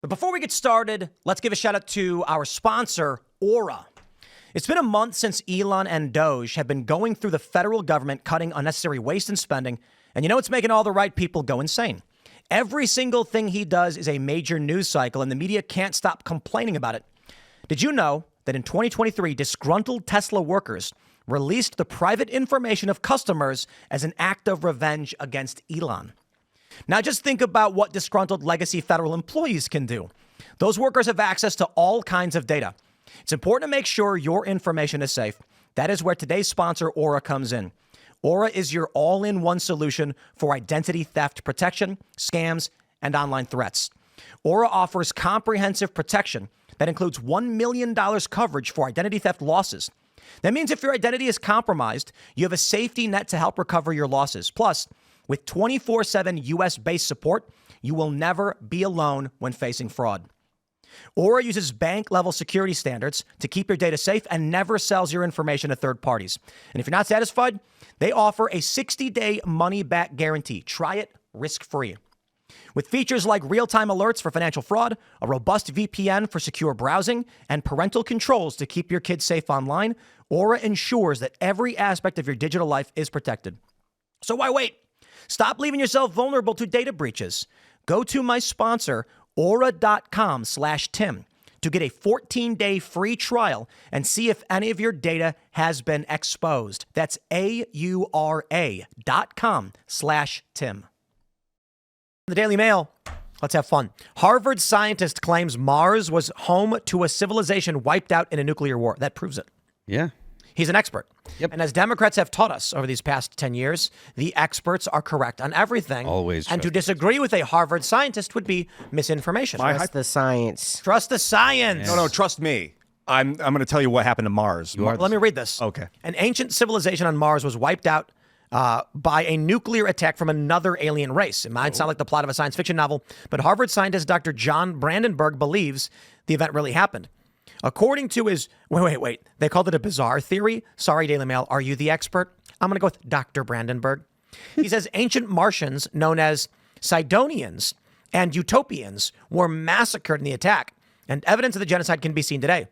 But before we get started, let's give a shout out to our sponsor, Aura. It's been a month since Elon and Doge have been going through the federal government cutting unnecessary waste and spending, and you know it's making all the right people go insane. Every single thing he does is a major news cycle, and the media can't stop complaining about it. Did you know that in 2023, disgruntled Tesla workers released the private information of customers as an act of revenge against Elon? Now, just think about what disgruntled legacy federal employees can do. Those workers have access to all kinds of data. It's important to make sure your information is safe. That is where today's sponsor, Aura, comes in. Aura is your all-in-one solution for identity theft protection, scams, and online threats. Aura offers comprehensive protection that includes $1 million coverage for identity theft losses. That means if your identity is compromised, you have a safety net to help recover your losses. Plus, with 24/7 U.S.-based support, you will never be alone when facing fraud. Aura uses bank-level security standards to keep your data safe and never sells your information to third parties. And if you're not satisfied, they offer a 60-day money-back guarantee. Try it risk-free. With features like real-time alerts for financial fraud, a robust VPN for secure browsing, and parental controls to keep your kids safe online, Aura ensures that every aspect of your digital life is protected. So why wait? Stop leaving yourself vulnerable to data breaches. Go to my sponsor, aura.com/Tim, to get a 14-day free trial and see if any of your data has been exposed. That's aura.com/Tim. The Daily Mail. Let's have fun. Harvard scientist claims Mars was home to a civilization wiped out in a nuclear war. That proves it. Yeah. He's an expert. Yep. And as Democrats have taught us over these past 10 years, the experts are correct on everything. Always. And to disagree with a Harvard scientist would be misinformation. Trust the science. Trust the science. No, trust me. I'm going to tell you what happened to Mars. Let me read this. Okay. An ancient civilization on Mars was wiped out by a nuclear attack from another alien race. It might sound like the plot of a science fiction novel, but Harvard scientist Dr. John Brandenburg believes the event really happened. According to his, wait. They called it a bizarre theory. Sorry, Daily Mail. Are you the expert? I'm going to go with Dr. Brandenburg. He says ancient Martians known as Sidonians and Utopians were massacred in the attack, and evidence of the genocide can be seen today.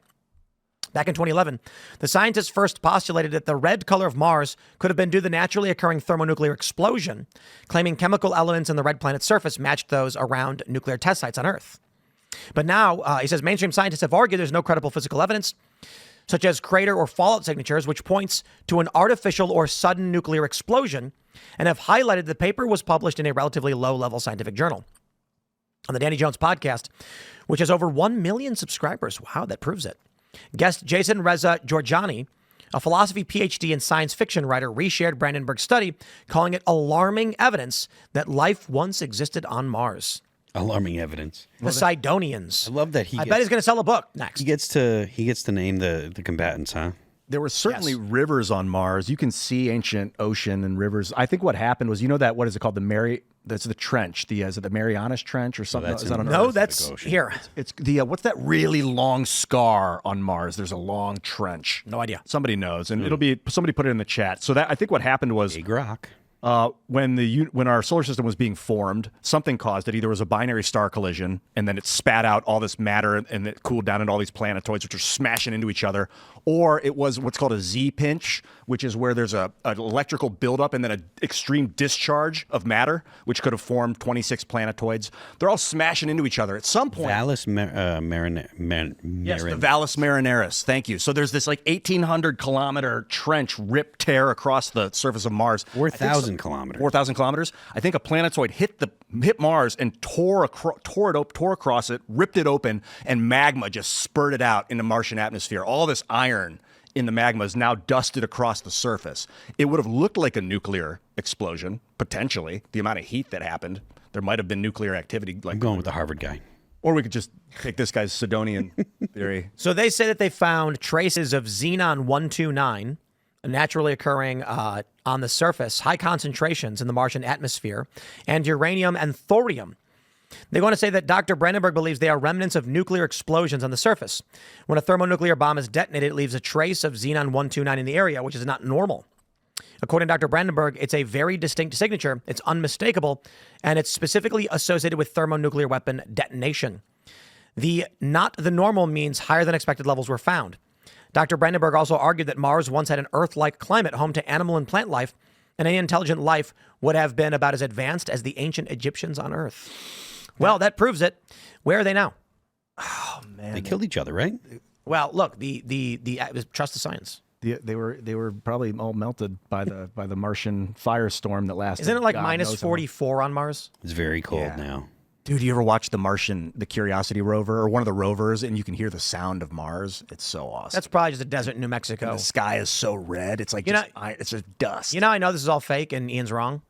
Back in 2011, the scientists first postulated that the red color of Mars could have been due to the naturally occurring thermonuclear explosion, claiming chemical elements in the red planet's surface matched those around nuclear test sites on Earth. But now, he says mainstream scientists have argued there's no credible physical evidence, such as crater or fallout signatures, which points to an artificial or sudden nuclear explosion, and have highlighted the paper was published in a relatively low-level scientific journal. On the Danny Jones podcast, which has over 1 million subscribers. Wow, that proves it. Guest Jason Reza Georgiani, a philosophy PhD and science fiction writer, reshared Brandenburg's study, calling it alarming evidence that life once existed on Mars. Alarming evidence. The Sidonians. I love that I bet he's going to sell a book next. He gets to name the combatants, huh? There were certainly rivers on Mars. You can see ancient ocean and rivers. I think what happened was, what is it called? That's the trench. Is it the Marianas Trench or something? That's is that on No, Earth? that's here. It's the, what's that really long scar on Mars? There's a long trench. No idea. Somebody knows, and somebody put it in the chat. So I think what happened was Big rock. when our solar system was being formed, something caused it. Either it was a binary star collision, and then it spat out all this matter, and it cooled down into all these planetoids, which are smashing into each other. Or it was what's called a Z-pinch, which is where there's an electrical buildup and then an extreme discharge of matter, which could have formed 26 planetoids. They're all smashing into each other. At some point... Valles Marineris. Yes, the Valles Marineris. Thank you. So there's this 1,800-kilometer trench rip tear across the surface of Mars. 4,000 kilometers. 4,000 kilometers. I think a planetoid hit Mars and tore across it, ripped it open, and magma just spurted out in the Martian atmosphere. All this iron in the magma is now dusted across the surface. It would have looked like a nuclear explosion, potentially. The amount of heat that happened. There might have been nuclear activity. I'm going with the Harvard guy. Or we could just take this guy's Sidonian theory. So they say that they found traces of xenon-129, naturally occurring on the surface, high concentrations in the Martian atmosphere, and uranium and thorium. They want to say that Dr. Brandenburg believes they are remnants of nuclear explosions on the surface. When a thermonuclear bomb is detonated, it leaves a trace of xenon-129 in the area, which is not normal. According to Dr. Brandenburg, it's a very distinct signature. It's unmistakable, and it's specifically associated with thermonuclear weapon detonation. Not the normal means higher than expected levels were found. Dr. Brandenburg also argued that Mars once had an Earth-like climate home to animal and plant life, and any intelligent life would have been about as advanced as the ancient Egyptians on Earth. Well, that proves it. Where are they now? Oh man, They killed each other, right? Well, look, trust the science. they were probably all melted by the Martian firestorm that lasted. Isn't it like God minus knows how long. 44 on Mars? It's very cold Yeah. now. Dude, you ever watch the Martian, the Curiosity rover, or one of the rovers, and you can hear the sound of Mars? It's so awesome. That's probably just a desert in New Mexico. The sky is so red. It's like it's just dust. You know, I know this is all fake and Ian's wrong.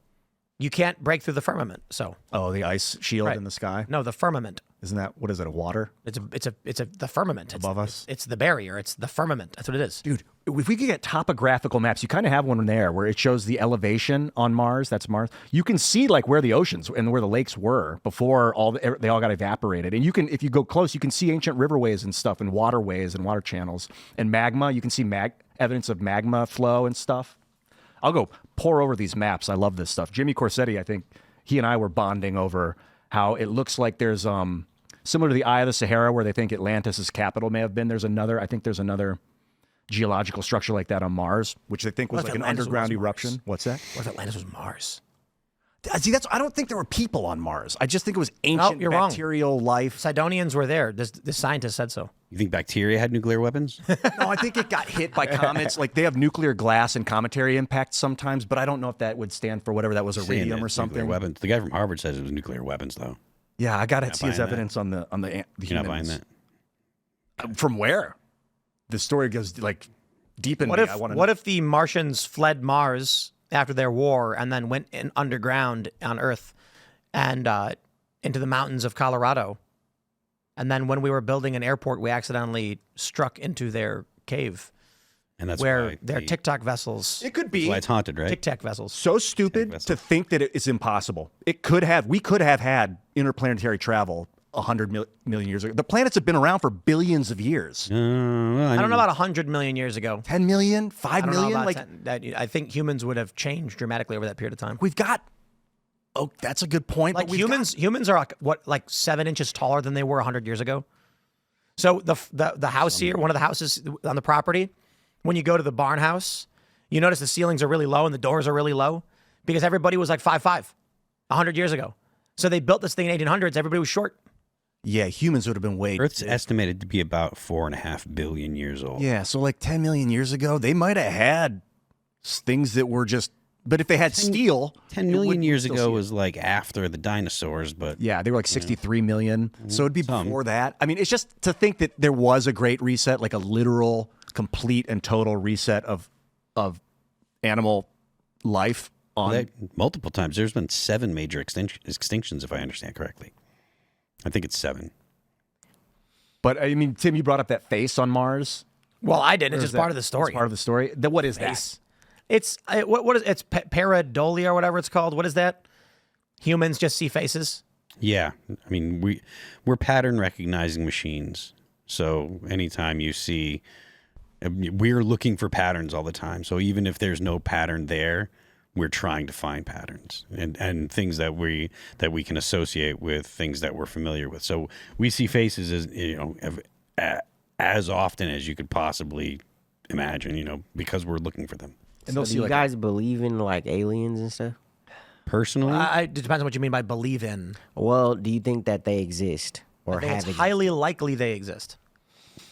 You can't break through the firmament. So Oh, the ice shield Right. in the sky. no, the firmament. Isn't that what is it? A water It's the firmament above us? It's the barrier. It's the firmament. That's what it is. Dude, if we could get topographical maps, you kind of have one there where it shows the elevation on Mars. That's Mars. You can see like where the oceans and where the lakes were before they all got evaporated. And you can, if you go close, you can see ancient riverways and stuff, and waterways and water channels and magma. You can see evidence of magma flow and stuff. I'll go pour over these maps. I love this stuff. Jimmy Corsetti, I think he and I were bonding over how it looks like there's similar to the Eye of the Sahara, where they think Atlantis' capital may have been. There's another geological structure like that on Mars, which they think was What if like an Atlantis underground was Mars? eruption. What's that? What if Atlantis was Mars? See, I don't think there were people on Mars. I just think it was ancient you're wrong. bacterial life. Sidonians were there. The scientist said so. You think bacteria had nuclear weapons? No, I think it got hit by comets. Like they have nuclear glass and cometary impacts sometimes, but I don't know if that would stand for whatever that was, Saying iridium or it's something. Nuclear weapons. The guy from Harvard says it was nuclear weapons, though. Yeah, I got to see his buying that. evidence on the You're not buying humans. that. From where? The story goes like deep in What me. if I want to what if the Martians fled Mars after their war and then went in underground on Earth and into the mountains of Colorado, and then when we were building an airport, we accidentally struck into their cave And that's where why their TikTok vessels, It could be that's why it's haunted, right? Tic Tac vessels. so stupid vessel. to think that it's impossible. We could have had interplanetary travel 100 million years ago. The planets have been around for billions of years. I don't know about 100 million years ago. 10 million, 5 I don't know million. about Like that. I think humans would have changed dramatically over that period of time. we've got. Oh, that's a good point. Like but we've humans are like 7 inches taller than they were 100 years ago. So the house here, one of the houses on the property, when you go to the barn house, you notice the ceilings are really low and the doors are really low because everybody was like 5'5", 100 years ago. So they built this thing in 1800s. Everybody was short. Yeah, humans would have been way. Earth's estimated to be about 4.5 billion years old. Yeah, so like 10 million years ago, they might have had things that were just. But if they had steel, 10 it million wouldn't years still ago see it. was like after the dinosaurs, but Yeah, they were like 63 million. So it'd be Some. before that. I mean, it's just to think that there was a great reset, like a literal, complete, and total reset of animal life on. multiple times. There's been 7 major extinctions, if I understand correctly. I think it's 7. But I mean, Tim, you brought up that face on Mars. Well, I didn't. Or It's is just part that- of the story. It's part of the story. What is Face. that? It's what is it's pareidolia or whatever it's called. What is that? Humans just see faces. Yeah, I mean we're pattern recognizing machines. So anytime you see, we're looking for patterns all the time. So even if there's no pattern there, we're trying to find patterns and things that we can associate with things that we're familiar with. So we see faces as often as you could possibly imagine, because we're looking for them. And So they'll do see you like guys believe in like aliens and stuff? Personally, It depends on what you mean by believe in. Well, do you think that they exist I or think have it's existed? highly likely they exist.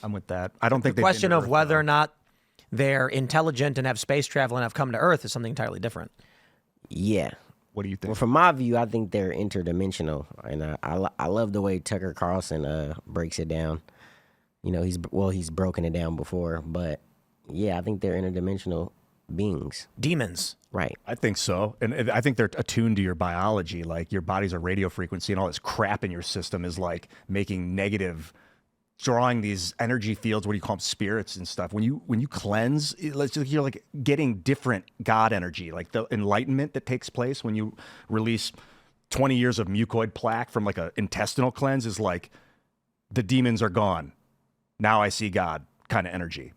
I'm with that. I don't think The question of whether or not they're intelligent and have space travel and have come to Earth is something entirely different. Yeah. What do you think? Well, from my view, I think they're interdimensional, and I love the way Tucker Carlson breaks it down. He's broken it down before, but yeah, I think they're interdimensional beings. Demons. Right. I think so. And I think they're attuned to your biology. Like your body's a radio frequency and all this crap in your system is like making negative, drawing these energy fields. What do you call them? Spirits and stuff. When you cleanse, you're like getting different God energy, like the enlightenment that takes place when you release 20 years of mucoid plaque from like a intestinal cleanse is like the demons are gone. Now I see God kind of energy.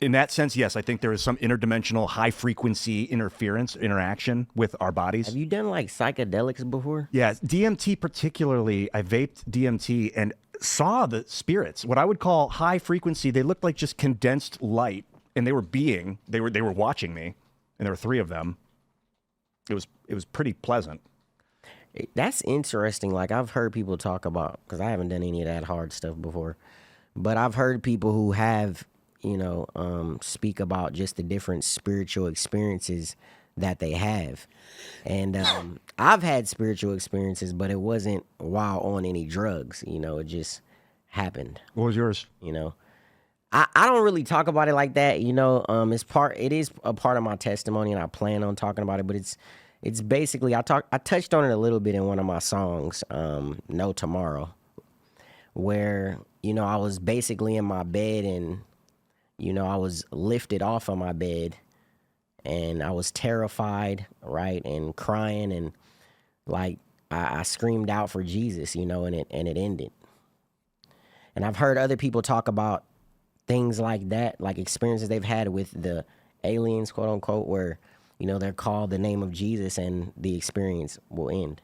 in that sense, yes, I think there is some interdimensional high frequency interaction with our bodies. Have you done like psychedelics before? Yeah, DMT particularly, I vaped DMT and saw the spirits. What I would call high frequency, they looked like just condensed light, and they were watching me, and there were 3 of them. It was pretty pleasant. That's interesting. Like I've heard people talk about, because I haven't done any of that hard stuff before, but I've heard people who have, speak about just the different spiritual experiences that they have. And I've had spiritual experiences, but it wasn't while on any drugs. It just happened. What was yours? I don't really talk about it like that. It is a part of my testimony, and I plan on talking about it. But it's basically I touched on it a little bit in one of my songs, No Tomorrow, where I was basically in my bed, and I was lifted off of my bed, and I was terrified, right, and crying, and like I screamed out for Jesus, and it ended. And I've heard other people talk about things like that, like experiences they've had with the aliens, quote unquote, where, they're called the name of Jesus and the experience will end.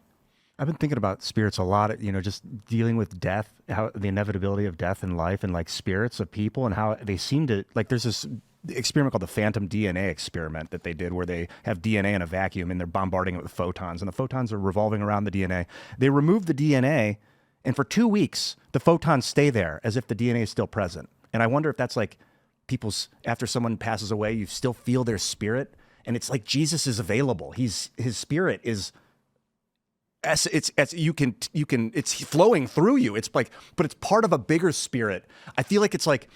I've been thinking about spirits a lot, just dealing with death, how the inevitability of death in life, and like spirits of people, and how they seem to, like, there's this experiment called the phantom DNA experiment that they did, where they have DNA in a vacuum and they're bombarding it with photons, and the photons are revolving around the DNA. They remove the DNA, and for 2 weeks, the photons stay there as if the DNA is still present. And I wonder if that's like after someone passes away, you still feel their spirit, and it's like Jesus is available. His spirit is, it's flowing through you. It's like, but it's part of a bigger spirit. I feel like it's like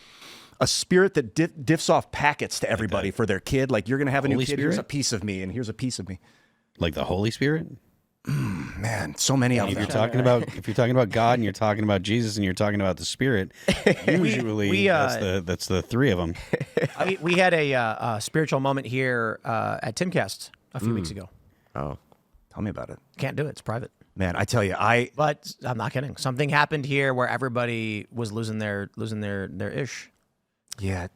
a spirit that diffs off packets to everybody for their kid. Like, you're going to have a new kid. Spirit? Here's a piece of me, and here's a piece of me. Like the Holy Spirit? Man, so many of If them. you're talking about God, and you're talking about Jesus, and you're talking about the Spirit, usually that's the 3 of them. We had a spiritual moment here at Timcast a few weeks ago. Oh, Tell me about it. Can't do it. It's private. Man, I tell you, But I'm not kidding. Something happened here where everybody was losing their ish. yeah.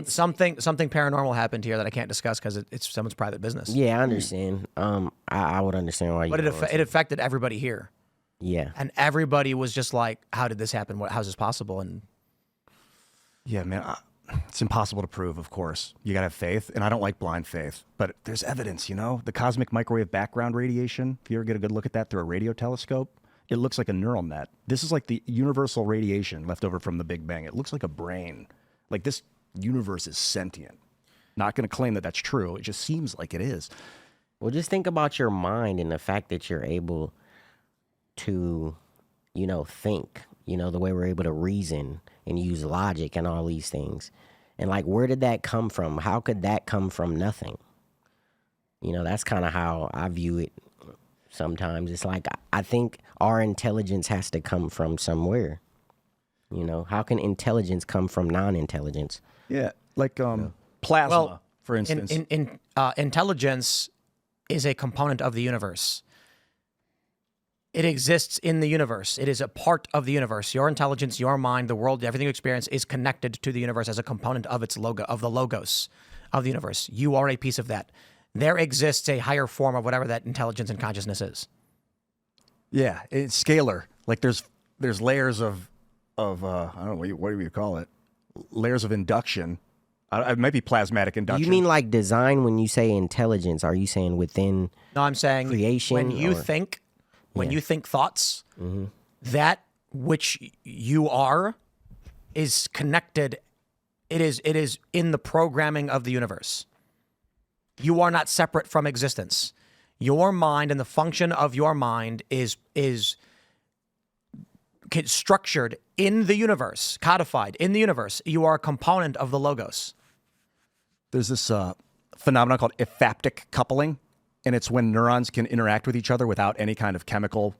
Something paranormal happened here that I can't discuss because it's someone's private business. Yeah, I understand. I would understand why you. But it affected everybody here, Yeah. and everybody was just like, "How did this happen? How's this possible?" And Yeah, man, it's impossible to prove, of course. You got to have faith, and I don't like blind faith, but there's evidence, The cosmic microwave background radiation, if you ever get a good look at that through a radio telescope, it looks like a neural net. This is like the universal radiation left over from the Big Bang. It looks like a brain. Like, this universe is sentient. Not going to claim that that's true. It just seems like it is. Well, just think about your mind and the fact that you're able to, think, the way we're able to reason and use logic and all these things. And like, where did that come from? How could that come from nothing? That's kind of how I view it sometimes. It's like, I think our intelligence has to come from somewhere. How can intelligence come from non-intelligence? Yeah, like plasma, well, for instance. Intelligence is a component of the universe. It exists in the universe. It is a part of the universe. Your intelligence, your mind, the world, everything you experience is connected to the universe as a component of its of the logos of the universe. You are a piece of that. There exists a higher form of whatever that intelligence and consciousness is. Yeah, it's scalar. Like, there's layers of I don't know, what do you call it? Layers of induction. It might be plasmatic induction. You mean like design when you say intelligence? Are you saying within? No, I'm saying creation when you or- think, when Yeah. you think thoughts, Mm-hmm. that which you are is connected. It is in the programming of the universe. You are not separate from existence. Your mind and the function of your mind is structured in the universe, codified in the universe. You are a component of the logos. There's this phenomenon called ephaptic coupling, and it's when neurons can interact with each other without any kind of chemical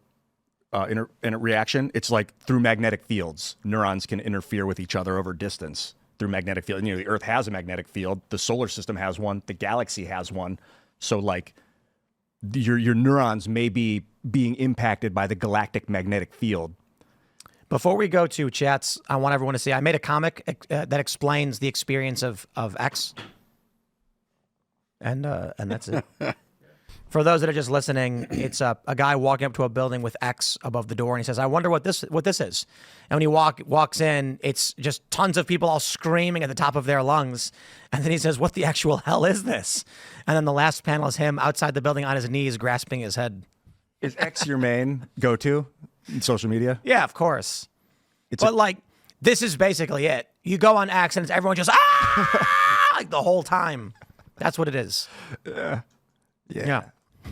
reaction. It's like through magnetic fields. Neurons can interfere with each other over distance through magnetic field. The Earth has a magnetic field. The solar system has one. The galaxy has one. So, like, your neurons may be being impacted by the galactic magnetic field. Before we go to chats, I want everyone to see. I made a comic that explains the experience of X, and that's it. For those that are just listening, it's a guy walking up to a building with X above the door, and he says, "I wonder what this is." And when he walks in, it's just tons of people all screaming at the top of their lungs. And then he says, "What the actual hell is this?" And then the last panel is him outside the building on his knees, grasping his head. Is X your main go-to in social media? Yeah, of course. But this is basically it. You go on X and it's everyone just like the whole time. That's what it is. Yeah.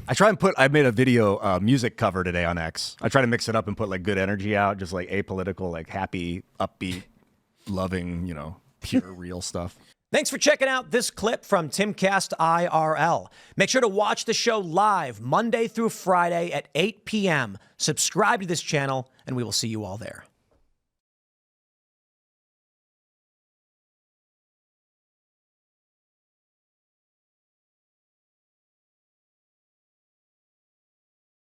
I made a video music cover today on X. I try to mix it up and put like good energy out, just like apolitical, like happy, upbeat, loving, pure, real stuff. Thanks for checking out this clip from Timcast IRL. Make sure to watch the show live Monday through Friday at 8 p.m. Subscribe to this channel, and we will see you all there.